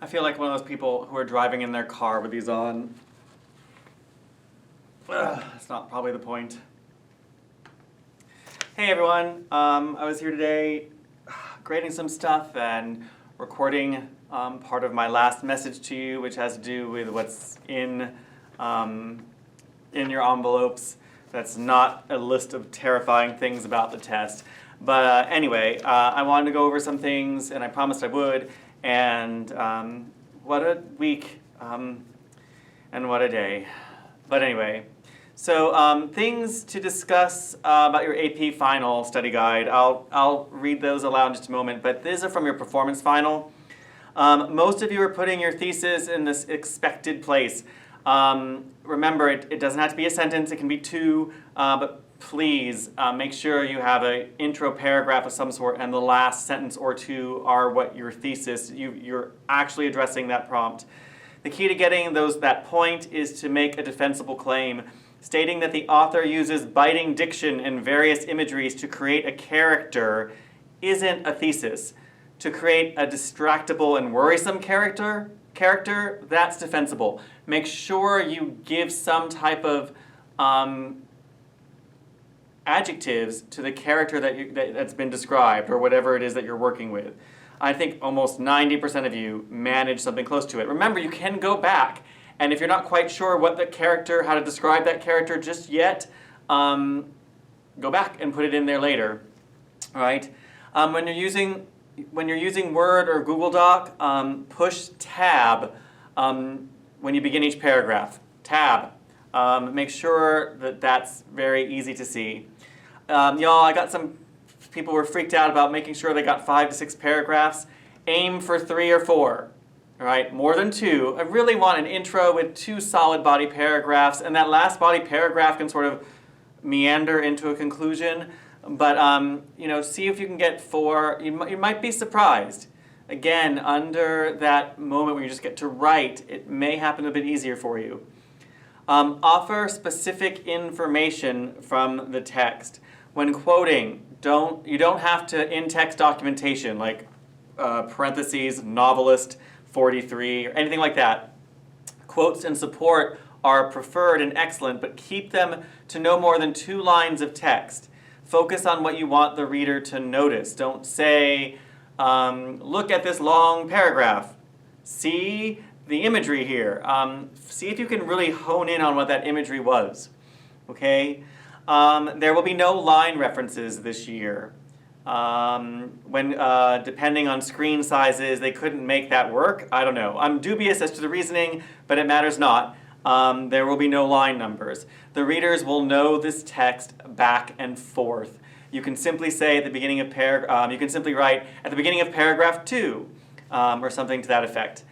I feel like one of those people who are driving in their car with these on. That's not probably the point. Hey everyone, I was here today grading some stuff and recording part of my last message to you, which has to do with what's in your envelopes. That's not a list of terrifying things about the test. But anyway, I wanted to go over some things, and I promised I would. And what a week, and what a day. But anyway, so things to discuss about your AP final study guide. I'll read those aloud in just a moment, but these are from your performance final. Most of you are putting your thesis in this expected place. Remember, it doesn't have to be a sentence, it can be two, but please make sure you have an intro paragraph of some sort and the last sentence or two are what your thesis, you're actually addressing that prompt. The key to getting that point is to make a defensible claim, stating that the author uses biting diction and various imageries to create a character isn't a thesis. To create a distractible and worrisome character, that's defensible. Make sure you give some type of adjectives to the character that's been described, or whatever it is that you're working with. I think almost 90% of you manage something close to it. Remember, you can go back, and if you're not quite sure what the character, how to describe that character just yet, go back and put it in there later. All right? When you're using Word or Google Doc, push Tab when you begin each paragraph. Tab. Make sure that that's very easy to see. Y'all, I got some people were freaked out about making sure they got 5 to 6 paragraphs. Aim for 3 or 4. All right, more than 2. I really want an intro with 2 solid body paragraphs, and that last body paragraph can sort of meander into a conclusion. But see if you can get 4. You might be surprised. Again, under that moment where you just get to write, it may happen a bit easier for you. Offer specific information from the text. When quoting, you don't have to in-text documentation like parentheses, novelist 43, or anything like that. Quotes and support are preferred and excellent, but keep them to no more than 2 lines of text. Focus on what you want the reader to notice. Don't say, look at this long paragraph. See the imagery here. See if you can really hone in on what that imagery was. Okay? There will be no line references this year. Depending on screen sizes, they couldn't make that work. I don't know. I'm dubious as to the reasoning, but it matters not. There will be no line numbers. The readers will know this text back and forth. You can simply say at the beginning of you can simply write at the beginning of paragraph 2, or something to that effect.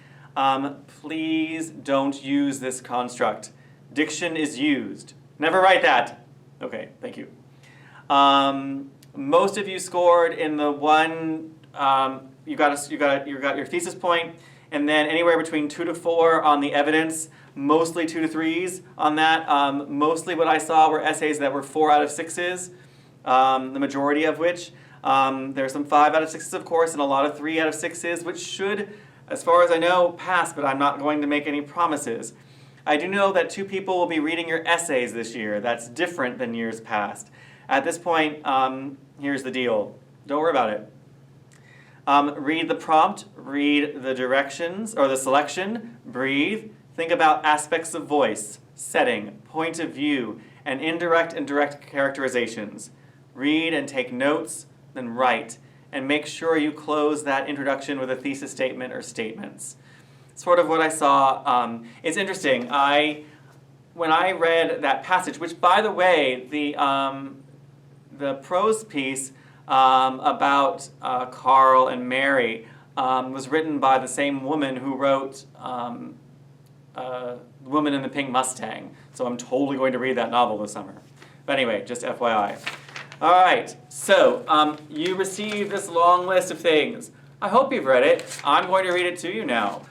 Please don't use this construct. Diction is used. Never write that. Okay, thank you. Most of you scored in the one. You got your thesis point, and then anywhere between 2 to 4 on the evidence. Mostly 2 to 3s on that. Mostly what I saw were essays that were 4 out of 6s, the majority of which. There are some 5 out of 6s, of course, and a lot of 3 out of 6s, which should, as far as I know, pass, but I'm not going to make any promises. I do know that 2 people will be reading your essays this year. That's different than years past. At this point, here's the deal. Don't worry about it. Read the prompt, read the directions, or the selection, breathe. Think about aspects of voice, setting, point of view, and indirect and direct characterizations. Read and take notes, then write, and make sure you close that introduction with a thesis statement or statements. Sort of what I saw. It's interesting. When I read that passage, which, by the way, the prose piece about Carl and Mary was written by the same woman who wrote Woman in the Pink Mustang. So I'm totally going to read that novel this summer. But anyway, just FYI. All right, so you received this long list of things. I hope you've read it. I'm going to read it to you now.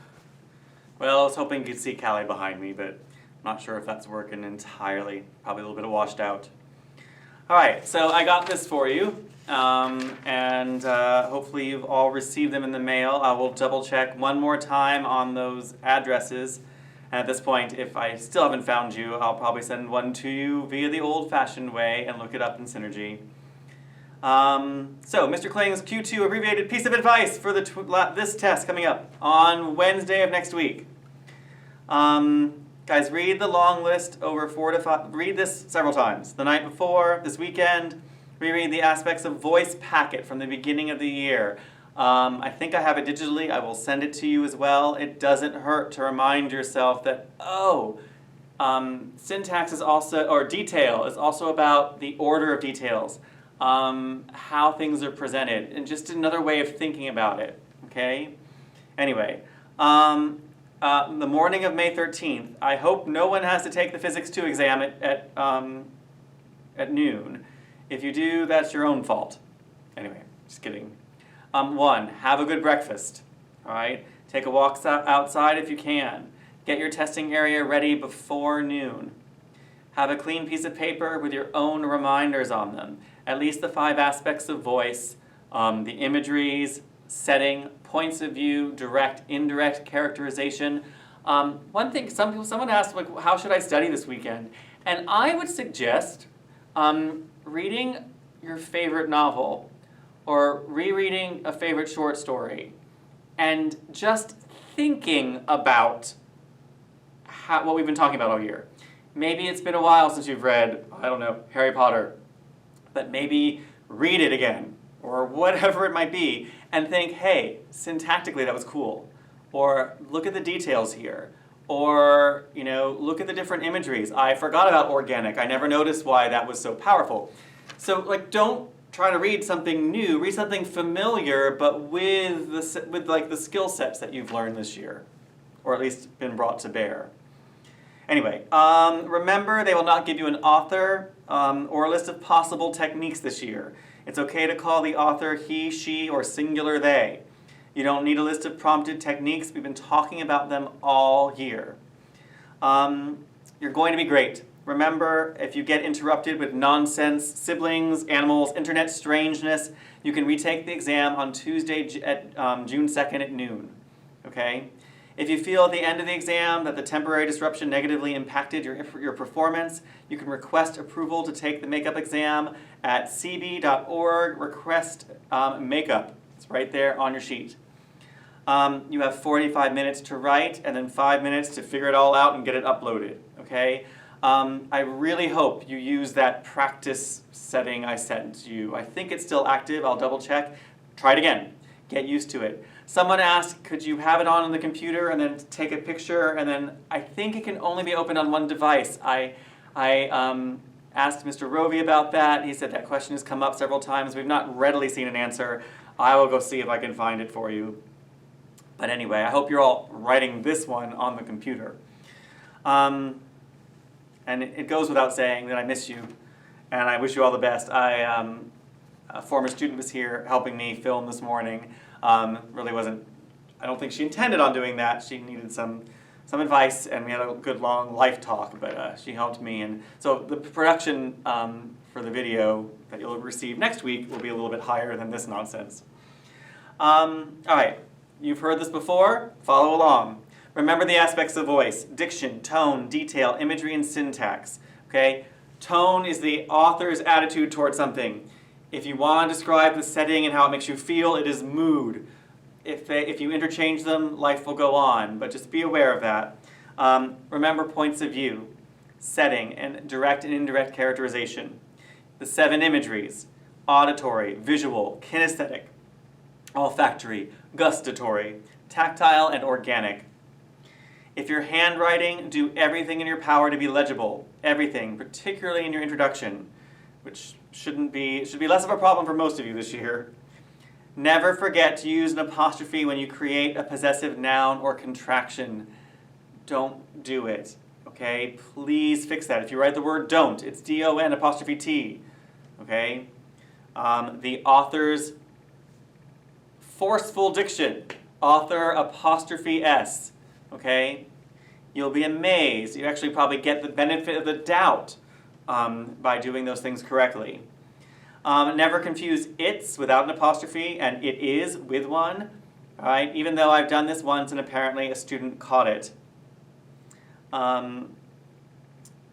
Well, I was hoping you could see Callie behind me, but I'm not sure if that's working entirely. Probably a little bit washed out. All right, so I got this for you. and hopefully you've all received them in the mail. I will double check one more time on those addresses. And at this point, if I still haven't found you, I'll probably send one to you via the old-fashioned way and look it up in Synergy. So, Mr. Kling's Q2 abbreviated piece of advice for this test coming up on Wednesday of next week. Guys, read the long list over 4 to 5. Read this several times. The night before, this weekend, reread the aspects of voice packet from the beginning of the year. I think I have it digitally. I will send it to you as well. It doesn't hurt to remind yourself that, syntax is also, or detail is also about the order of details, how things are presented, and just another way of thinking about it, okay? Anyway, the morning of May 13th, I hope no one has to take the Physics 2 exam at noon. If you do, that's your own fault. Anyway, just kidding. 1, have a good breakfast, all right? Take a walk outside if you can. Get your testing area ready before noon. Have a clean piece of paper with your own reminders on them. At least the 5 aspects of voice, the imageries, setting, points of view, direct, indirect characterization. One thing, someone asked, like, how should I study this weekend? And I would suggest reading your favorite novel or rereading a favorite short story and just thinking about what we've been talking about all year. Maybe it's been a while since you've read, I don't know, Harry Potter, but maybe read it again or whatever it might be and think, hey, syntactically that was cool. Or look at the details here. Or, look at the different imageries. I forgot about organic. I never noticed why that was so powerful. So, don't try to read something new. Read something familiar, but with the skill sets that you've learned this year, or at least been brought to bear. Anyway, remember they will not give you an author or a list of possible techniques this year. It's okay to call the author he, she, or singular they. You don't need a list of prompted techniques. We've been talking about them all year. You're going to be great. Remember, if you get interrupted with nonsense, siblings, animals, internet strangeness, you can retake the exam on Tuesday at June 2nd at noon. Okay? If you feel at the end of the exam that the temporary disruption negatively impacted your performance, you can request approval to take the makeup exam at cb.org, request makeup. It's right there on your sheet. You have 45 minutes to write and then 5 minutes to figure it all out and get it uploaded, okay? I really hope you use that practice setting I sent you. I think it's still active. I'll double check. Try it again. Get used to it. Someone asked, could you have it on the computer and then take a picture? And then I think it can only be opened on one device. I asked Mr. Rovey about that. He said that question has come up several times. We've not readily seen an answer. I will go see if I can find it for you. But anyway, I hope you're all writing this one on the computer. And it goes without saying that I miss you, and I wish you all the best. A former student was here helping me film this morning. Really wasn't, I don't think she intended on doing that. She needed some advice, and we had a good long life talk, but she helped me. And so the production for the video that you'll receive next week will be a little bit higher than this nonsense. All right, you've heard this before. Follow along. Remember the aspects of voice: diction, tone, detail, imagery, and syntax. Okay? Tone is the author's attitude towards something. If you want to describe the setting and how it makes you feel, it is mood. If you interchange them, life will go on, but just be aware of that. Remember points of view, setting, and direct and indirect characterization. The 7 imageries: auditory, visual, kinesthetic, olfactory, gustatory, tactile, and organic. If you're handwriting, do everything in your power to be legible. Everything, particularly in your introduction, which should be less of a problem for most of you this year. Never forget to use an apostrophe when you create a possessive noun or contraction. Don't do it, okay? Please fix that. If you write the word don't, it's D-O-N apostrophe T, okay? The author's forceful diction, author apostrophe S, okay? You'll be amazed. You actually probably get the benefit of the doubt by doing those things correctly. Never confuse it's without an apostrophe and it is with one. All right, even though I've done this once and apparently a student caught it.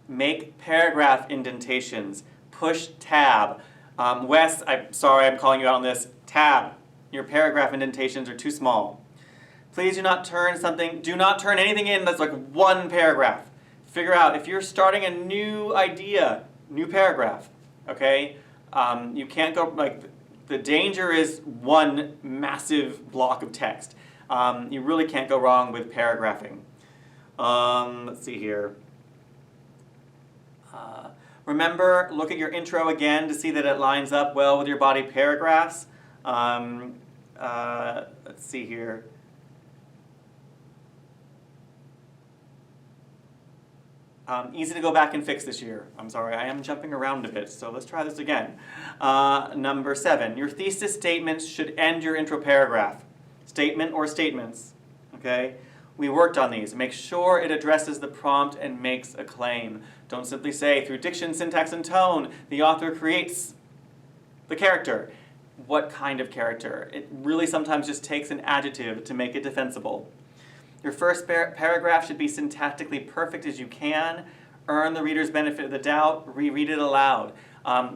Make paragraph indentations. Push tab. Wes, I'm sorry I'm calling you out on this. Tab. Your paragraph indentations are too small. Please do not turn anything in that's like one paragraph. Figure out if you're starting a new idea, new paragraph, okay? You can't go, like, the danger is one massive block of text. You really can't go wrong with paragraphing. Let's see here. Remember, look at your intro again to see that it lines up well with your body paragraphs. Let's see here. Easy to go back and fix this year. I'm sorry, I am jumping around a bit, so let's try this again. Number 7, your thesis statements should end your intro paragraph. Statement or statements, okay? We worked on these. Make sure it addresses the prompt and makes a claim. Don't simply say, through diction, syntax, and tone, the author creates the character. What kind of character? It really sometimes just takes an adjective to make it defensible. Your first paragraph should be syntactically perfect as you can. Earn the reader's benefit of the doubt. Reread it aloud.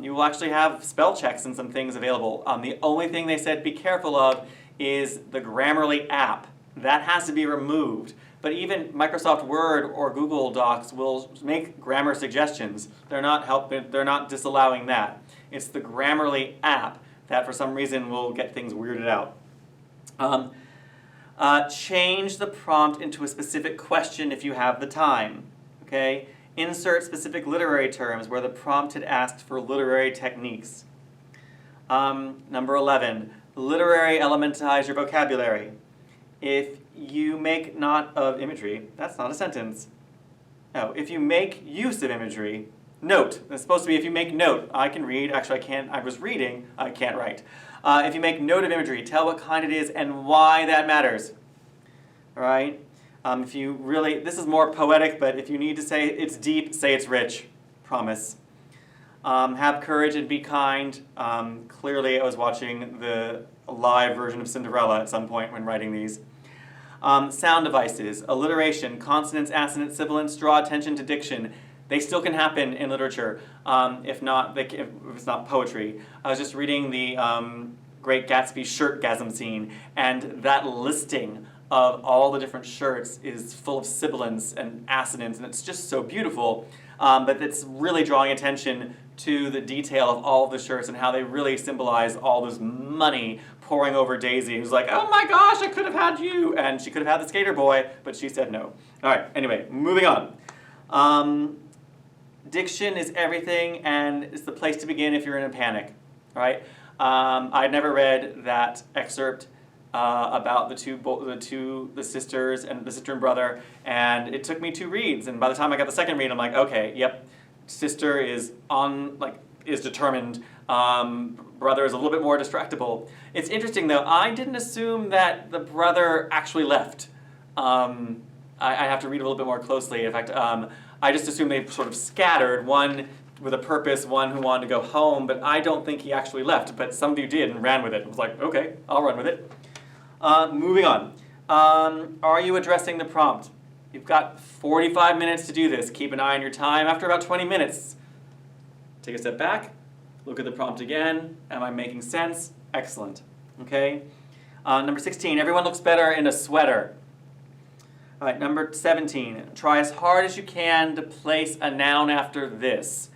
You will actually have spell checks and some things available. The only thing they said be careful of is the Grammarly app. That has to be removed. But even Microsoft Word or Google Docs will make grammar suggestions. They're not disallowing that. It's the Grammarly app that for some reason will get things weirded out. Change the prompt into a specific question if you have the time. Okay? Insert specific literary terms where the prompt had asked for literary techniques. Number 11, literary elementize your vocabulary. If you make not of imagery, that's not a sentence. No, if you make use of imagery, note. It's supposed to be if you make note. I can read, actually I can't, I was reading, I can't write. If you make note of imagery, tell what kind it is and why that matters. All right? If you really, this is more poetic, but if you need to say it's deep, say it's rich. Promise. Have courage and be kind. Clearly I was watching the live version of Cinderella at some point when writing these. Sound devices, alliteration, consonants, assonants, sibilants, draw attention to diction. They still can happen in literature, if it's not poetry. I was just reading the Great Gatsby shirtgasm scene, and that listing of all the different shirts is full of sibilants and assonants, and it's just so beautiful. But it's really drawing attention to the detail of all of the shirts and how they really symbolize all this money pouring over Daisy, who's like, oh my gosh, I could have had you! And she could have had the skater boy, but she said no. All right, anyway, moving on. Diction is everything, and it's the place to begin if you're in a panic. All right? I'd never read that excerpt about the sisters and the sister and brother, and it took me 2 reads. And by the time I got the second read, I'm like, okay, yep, sister is determined. Brother is a little bit more distractible. It's interesting though. I didn't assume that the brother actually left. I have to read a little bit more closely. In fact, I just assumed they sort of scattered, one with a purpose, one who wanted to go home, but I don't think he actually left, but some of you did and ran with it. I was like, okay, I'll run with it. Moving on. Are you addressing the prompt? You've got 45 minutes to do this. Keep an eye on your time. After about 20 minutes, take a step back, look at the prompt again. Am I making sense? Excellent. Okay. Number 16, everyone looks better in a sweater. All right, number 17, try as hard as you can to place a noun after this.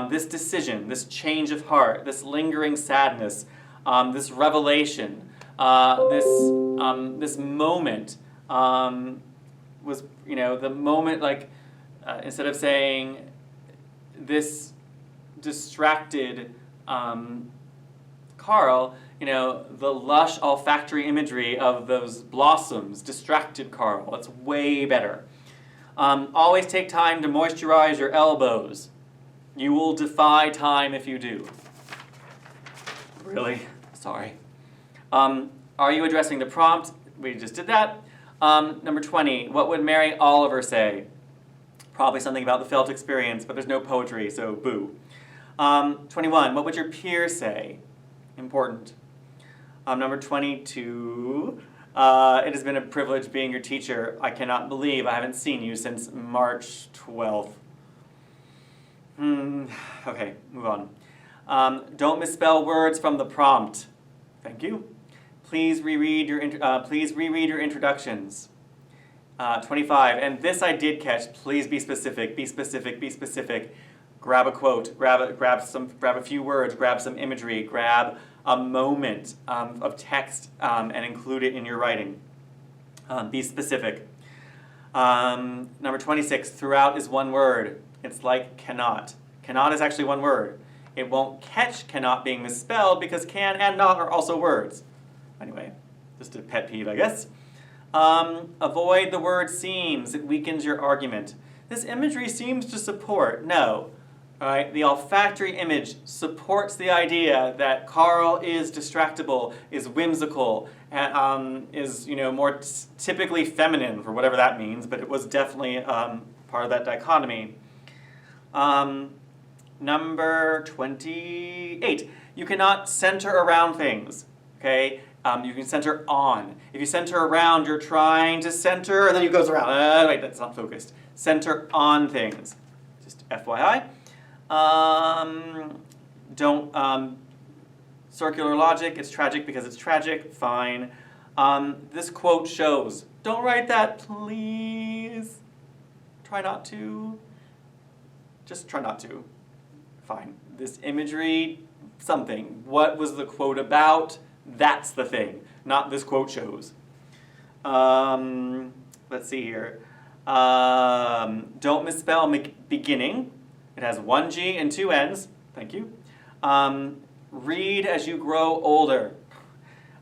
This decision, this change of heart, this lingering sadness, this revelation, this moment was, the moment, like, instead of saying this distracted Carl, the lush olfactory imagery of those blossoms distracted Carl. That's way better. Always take time to moisturize your elbows. You will defy time if you do. Really? Sorry. Are you addressing the prompt? We just did that. Number 20, what would Mary Oliver say? Probably something about the felt experience, but there's no poetry, so boo. 21, what would your peers say? Important. Number 22, it has been a privilege being your teacher. I cannot believe I haven't seen you since March 12th. Okay, move on. Don't misspell words from the prompt. Thank you. Please reread your introductions. 25, and this I did catch. Please be specific. Be specific. Be specific. Grab a quote. Grab a few words. Grab some imagery. Grab a moment of text and include it in your writing. Be specific. Number 26. Throughout is one word. It's like cannot. Cannot is actually one word. It won't catch cannot being misspelled because can and not are also words. Anyway, just a pet peeve, I guess. Avoid the word seems. It weakens your argument. This imagery seems to support. No. All right? The olfactory image supports the idea that Carl is distractible, is whimsical, and is more typically feminine, for whatever that means, but it was definitely part of that dichotomy. Number 28. You cannot center around things. Okay? You can center on. If you center around, you're trying to center, and then it goes around. Wait, that's not focused. Center on things. Just FYI. Don't, circular logic, it's tragic because it's tragic, fine. This quote shows. Don't write that, please. Try not to. Just try not to. Fine. This imagery, something. What was the quote about? That's the thing, not this quote shows. Let's see here. Don't misspell beginning. It has one G and two N's. Thank you. Read as you grow older.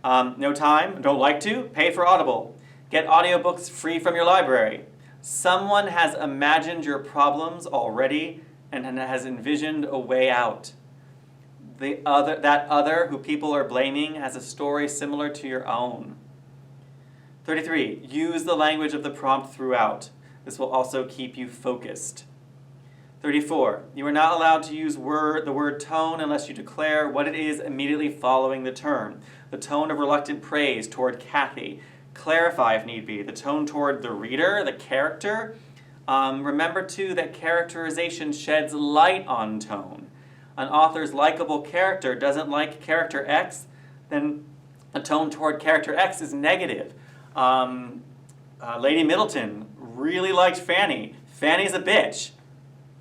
No time, don't like to, pay for Audible. Get audiobooks free from your library. Someone has imagined your problems already and has envisioned a way out. That other who people are blaming has a story similar to your own. 33. Use the language of the prompt throughout. This will also keep you focused. 34. You are not allowed to use the word tone unless you declare what it is immediately following the term. The tone of reluctant praise toward Kathy. Clarify if need be. The tone toward the reader, the character. Remember too that characterization sheds light on tone. An author's likable character doesn't like character X, then a tone toward character X is negative. Lady Middleton really liked Fanny. Fanny's a bitch.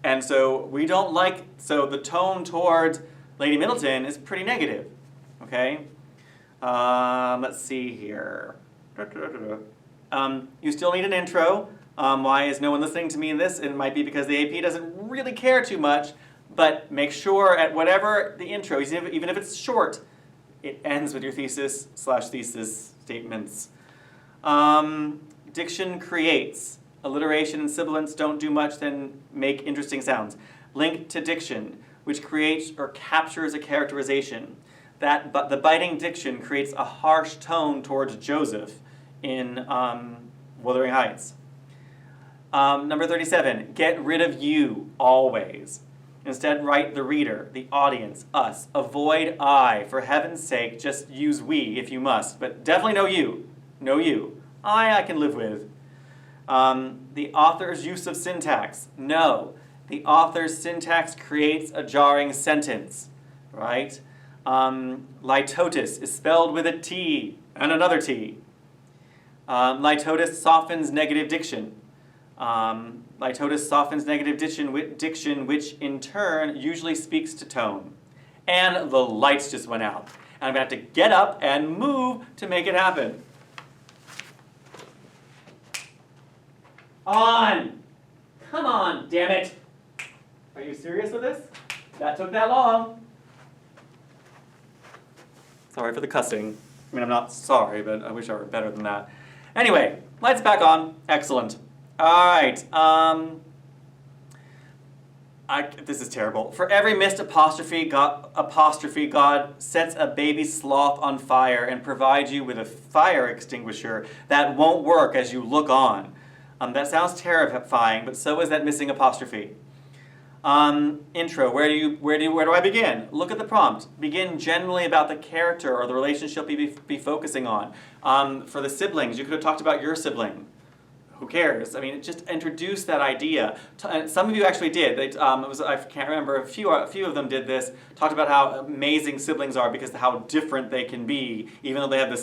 And so the tone towards Lady Middleton is pretty negative. Okay? Let's see here. You still need an intro. Why is no one listening to me in this? It might be because the AP doesn't really care too much. But make sure at whatever the intro, even if it's short, it ends with your thesis/thesis statements. Diction creates. Alliteration and sibilants don't do much than make interesting sounds. Link to diction, which creates or captures a characterization. The biting diction creates a harsh tone towards Joseph in Wuthering Heights. Number 37, get rid of you always. Instead, write the reader, the audience, us. Avoid I. For heaven's sake, just use we if you must. But definitely no you. No you. I can live with. The author's use of syntax. No. The author's syntax creates a jarring sentence. Right? Litotis is spelled with a T and another T. Litotis softens negative diction. Litotis softens negative diction, which in turn usually speaks to tone. And the lights just went out. And I'm going to have to get up and move to make it happen. On! Come on, damn it! Are you serious with this? That took that long. Sorry for the cussing. I mean, I'm not sorry, but I wish I were better than that. Anyway, lights back on. Excellent. All right. This is terrible. For every missed apostrophe, God sets a baby sloth on fire and provides you with a fire extinguisher that won't work as you look on. That sounds terrifying, but so is that missing apostrophe. Intro, where do I begin? Look at the prompt. Begin generally about the character or the relationship you be focusing on. For the siblings, you could have talked about your sibling. Who cares? I mean, just introduce that idea. And some of you actually did. I can't remember, a few of them did this, talked about how amazing siblings are because of how different they can be. Even though they have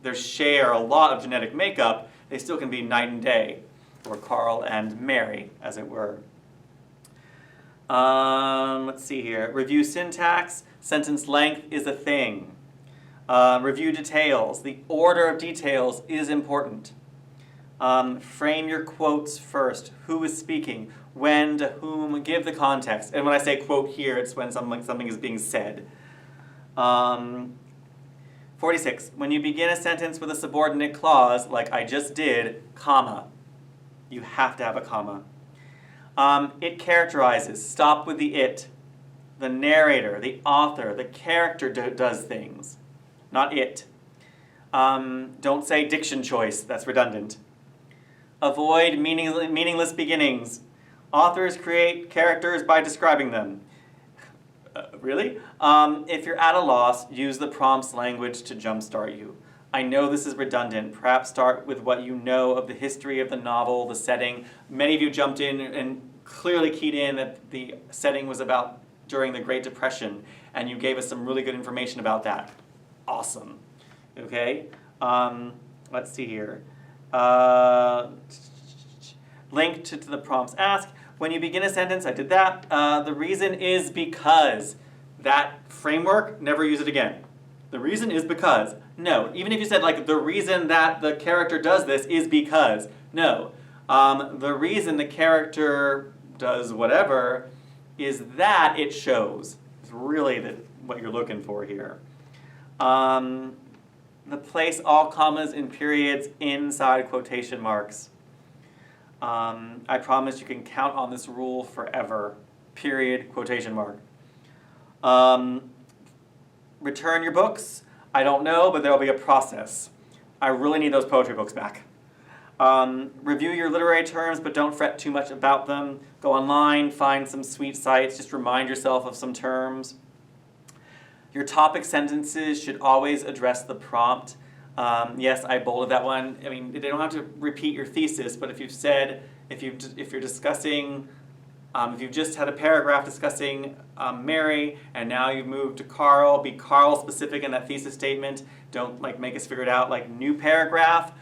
they share a lot of genetic makeup, they still can be night and day, or Carl and Mary, as it were. Let's see here. Review syntax. Sentence length is a thing. Review details. The order of details is important. Frame your quotes first. Who is speaking? When, to whom? Give the context. And when I say quote here, it's when something is being said. 46. When you begin a sentence with a subordinate clause, like I just did, comma. You have to have a comma. It characterizes. Stop with the it. The narrator, the author, the character does things, not it. Don't say diction choice. That's redundant. Avoid meaningless beginnings. Authors create characters by describing them. Really? If you're at a loss, use the prompt's language to jumpstart you. I know this is redundant. Perhaps start with what you know of the history of the novel, the setting. Many of you jumped in and clearly keyed in that the setting was about during the Great Depression, and you gave us some really good information about that. Awesome. Okay? Let's see here. Link to the prompts ask. When you begin a sentence, I did that. The reason is because. That framework, never use it again. The reason is because. No. Even if you said, like, the reason that the character does this is because. No. The reason the character does whatever is that it shows. It's really what you're looking for here. Place all commas and periods inside quotation marks. I promise you can count on this rule forever. Period, quotation mark. Return your books. I don't know, but there'll be a process. I really need those poetry books back. Review your literary terms, but don't fret too much about them. Go online, find some sweet sites, just remind yourself of some terms. Your topic sentences should always address the prompt. Yes, I bolded that one. I mean, they don't have to repeat your thesis, but if you've said, if you're discussing, if you've just had a paragraph discussing Mary, and now you've moved to Carl, be Carl specific in that thesis statement. Don't make us figure it out. Like new paragraph,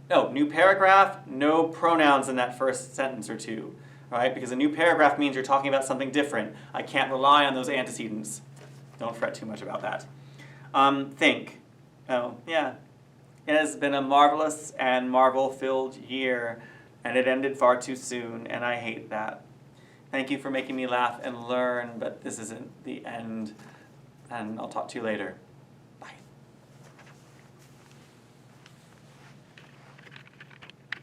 no pronouns in that first sentence or two, right? Because a new paragraph means you're talking about something different. I can't rely on those antecedents. Don't fret too much about that. Think. Oh, yeah. It has been a marvelous and marvel-filled year, and it ended far too soon, and I hate that. Thank you for making me laugh and learn, but this isn't the end, and I'll talk to you later.